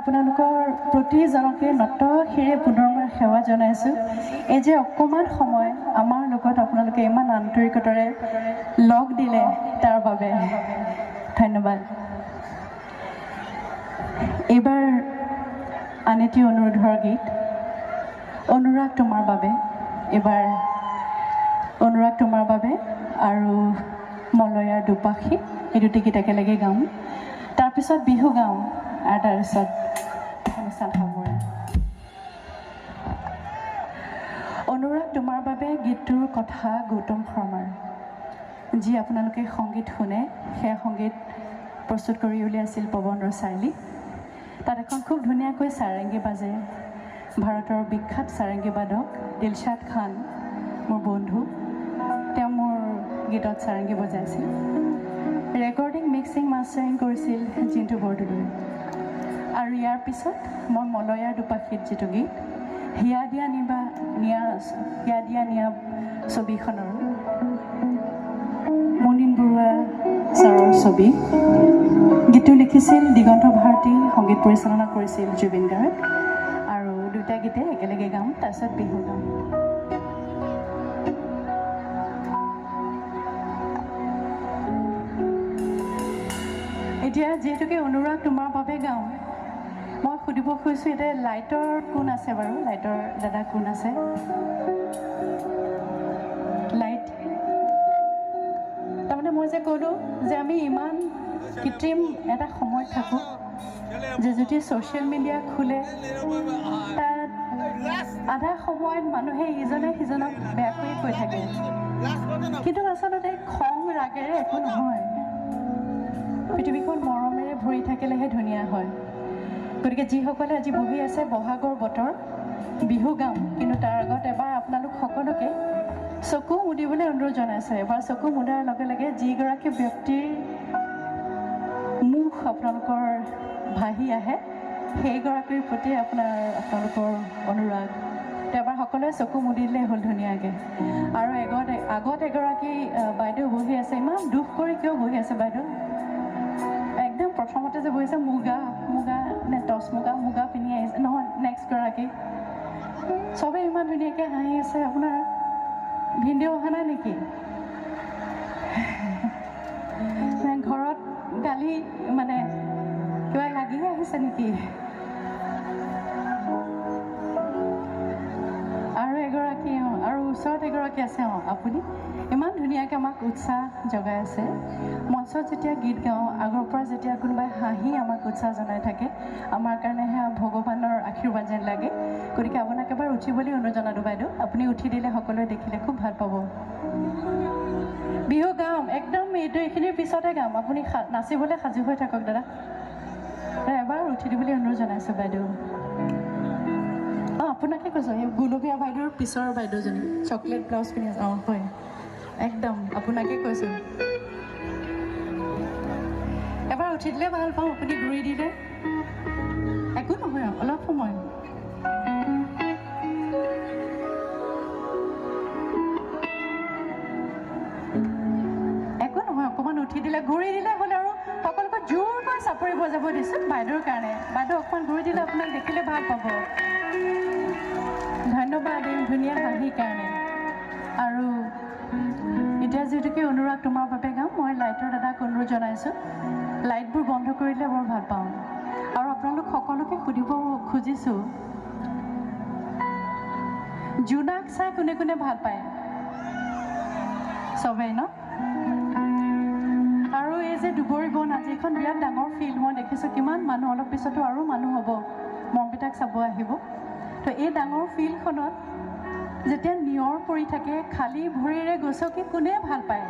আপোনালোকৰ প্ৰতিজনকে নতশিৰে পুনৰবাৰ সেৱা জনাইছোঁ। এই যে অকণমান সময় আমাৰ লগত আপোনালোকে ইমান আন্তৰিকতাৰে লগ দিলে তাৰ বাবে ধন্যবাদ। এইবাৰ আন এটি অনুৰোধৰ গীত অনুৰাগ তোমাৰ বাবে। এইবাৰ অনুৰাগ তোমাৰ বাবে আৰু মলয়াৰ দুপাখি এই দুটি গীত একেলগে গাম, তাৰপিছত বিহু গাম আৰু তাৰপিছত অনুষ্ঠান সামৰিম। অনুৰাগ তোমাৰ বাবে গীতটোৰ কথা গৌতম শৰ্মাৰ। যি আপোনালোকে সংগীত শুনে সেয়া সংগীত প্ৰস্তুত কৰি উলিয়াইছিল পৱন ৰচাইলি। তাত এখন খুব ধুনীয়াকৈ চাৰেংগী বাজে। ভাৰতৰ বিখ্যাত চাৰেংগী বাদক দিলশ্বাদ খান মোৰ বন্ধু, তেওঁ মোৰ গীতত চাৰেংগী বজাইছিল। ৰেকৰ্ডিং মিক্সিং মাষ্টাৰিং কৰিছিল জিন্তু বৰদলৈ। আৰু ইয়াৰ পিছত মই মলয়াৰ দুপাখীত যিটো গীত হিয়া দিয়া নিয়া ছবিখনৰ মুনীন বৰুৱা ছাৰৰ ছবি, গীতটো লিখিছিল দিগন্ত ভাৰতী, সংগীত পৰিচালনা কৰিছিল জুবিন গাৰ্গ। আৰু দুটা গীতে একেলগে গাম, তাৰপিছত বিহু গাম। এতিয়া যিহেতুকে অনুৰাগ তোমাৰ বাবে গাওঁ, মই সুধিব খুজিছোঁ এতিয়া লাইটৰ কোন আছে বাৰু? লাইটৰ দাদা কোন আছে? লাইট তাৰমানে মই যে ক'লোঁ যে আমি ইমান কৃত্ৰিম এটা সময়ত থাকোঁ যে যেতিয়া ছ'চিয়েল মিডিয়া খোলে তাত আধা সময়ত মানুহে ইজনে সিজনক বেয়াকৈয়ে কৈ থাকে, কিন্তু আচলতে খং ৰাগেৰে একো নহয়। পৃথিৱীখন মৰমেৰে ভৰি থাকিলেহে ধুনীয়া হয়। গতিকে যিসকলে আজি বহি আছে, বহাগৰ বতৰ, বিহু গাম, কিন্তু তাৰ আগত এবাৰ আপোনালোক সকলোকে চকু মুদিবলৈ অনুৰোধ জনাইছোঁ। এবাৰ চকু মুদাৰ লগে লগে যিগৰাকী ব্যক্তিৰ মুখ আপোনালোকৰ ভাহি আহে সেইগৰাকীৰ প্ৰতি আপোনালোকৰ অনুৰাগ। এবাৰ সকলোৱে চকু মুদি দিলে হ'ল ধুনীয়াকৈ। আৰু আগত এগৰাকী বাইদেউ বহি আছে, ইমান দুখ কৰি কিয় বহি আছে বাইদেউ? একদম প্ৰথমতে যে বহিছে মুগা নে টচ মুগা পিন্ধি আহিছে, নহয় নেক্সট গৰাকী চবেই ইমান ধুনীয়াকৈ হাঁহি আছে। আপোনাৰ ভিডিঅ' অহা নাই নেকি? ঘৰত গালি মানে কিবা লাগিয়ে আহিছে নেকি? আৰু ওচৰত এগৰাকী আছে। আপুনি ইমান ধুনীয়াকৈ আমাক উৎসাহ জগাই আছে। মঞ্চত যেতিয়া গীত গাওঁ, আগৰ পৰা যেতিয়া কোনোবাই হাঁহি আমাক উৎসাহ জনাই থাকে, আমাৰ কাৰণে সেয়া ভগৱানৰ আশীৰ্বাদ যেন লাগে। গতিকে আপোনাক এবাৰ উঠিবলৈ অনুৰোধ জনালোঁ বাইদেউ। আপুনি উঠি দিলে সকলোৱে দেখিলে খুব ভাল পাব। বিহু গাম একদম এইখিনিৰ পিছতে গাম। আপুনি নাচিবলৈ সাজু হৈ থাকক দাদা। এবাৰ উঠি দিবলৈ অনুৰোধ জনাইছোঁ বাইদেউ। আপোনাকে কৈছোঁ, এই গুলপীয়া বাইদেউৰ পিছৰ বাইদেউজনী চকলেট ব্লাউজ পিন্ধি আছে। হয় একদম আপোনাকে কৈছোঁ। এবাৰ উঠি দিলে ভাল পাওঁ, আপুনি ঘূৰি দিলে একো নহয়, অলপ সময়। একো নহয়, অকণমান উঠি দিলে ঘূৰি দিলে হ'ল। আৰু সকলোকে জোৰকৈ চাপৰি বজাব দিছোঁ বাইদেউৰ কাৰণে। বাইদেউ অকণমান ঘূৰি দিলে আপোনাক দেখিলে ভাল পাব। ধন্যবাদ এই ধুনীয়া হাঁহিৰ কাৰণে। আৰু এতিয়া যিহেতুকে অনুৰাগ তোমাৰ বাবে গাম, মই লাইটৰ দাদাক অনুৰোধ জনাইছোঁ, লাইটবোৰ বন্ধ কৰি দিলে বৰ ভাল পাওঁ। আৰু আপোনালোক সকলোকে সুধিব খুজিছোঁ, জোনাক চাই কোনে কোনে ভাল পায়? চবেই ন? আৰু এই যে দুবৰি বন, আজি এখন বিৰাট ডাঙৰ ফিল্ড, মই দেখিছোঁ কিমান মানুহ, অলপ পিছতো আৰু মানুহ হ'ব মৰমপিতাক চাব আহিব। তো এই ডাঙৰ ফিল্ডখনত যেতিয়া নিয়ৰ পৰি থাকে, খালী ভৰিৰে গছকি কোনে ভাল পায়?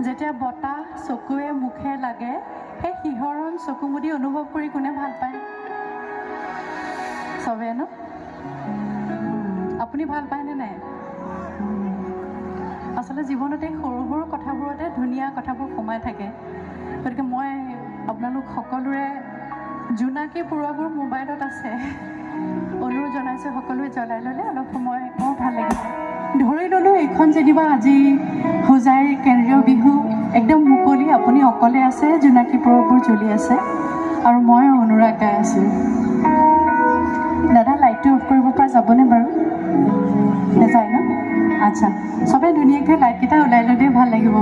যেতিয়া বতাহ চকুৱে মুখে লাগে, সেই শিহৰণ চকু মুদি অনুভৱ কৰি কোনে ভাল পায়? চবেই ন? আপুনি ভাল পায়নে নাই? আচলতে জীৱনতে সৰু সৰু কথাবোৰতে ধুনীয়া কথাবোৰ সোমাই থাকে। গতিকে মই আপোনালোক সকলোৰে জোনাকী পৰুৱাবোৰ মোবাইলত আছে, অনুৰোধ জনাইছোঁ সকলোৱে জ্বলাই ল'লে অলপ সময় ভাল লাগিছে। ধৰি ল'লোঁ এইখন যেনিবা আজি হোজাইৰ কেন্দ্ৰীয় বিহু একদম মুকলি আপুনি অকলে আছে, জোনাকী পৰৱবোৰ জ্বলি আছে আৰু মই অনুৰাগ গাই আছোঁ। দাদা লাইটটো অফ কৰিব পৰা যাবনে বাৰু? নেযায় ন? আচ্ছা, চবেই ধুনীয়াকৈ লাইটকেইটা ওলাই ল'লেই ভাল লাগিব।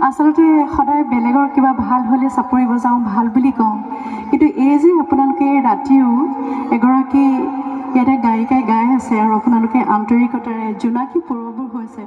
আচলতে সদায় বেলেগৰ কিবা ভাল হ'লে চাপৰি বজাওঁ ভাল বুলি কওঁ কিন্তু এই যে আপোনালোকে ৰাতিও এগৰাকী ইয়াতে গায়িকাই গাই আছে আৰু আপোনালোকে আন্তৰিকতাৰে জোনাকী পৰ্ববোৰ হৈছে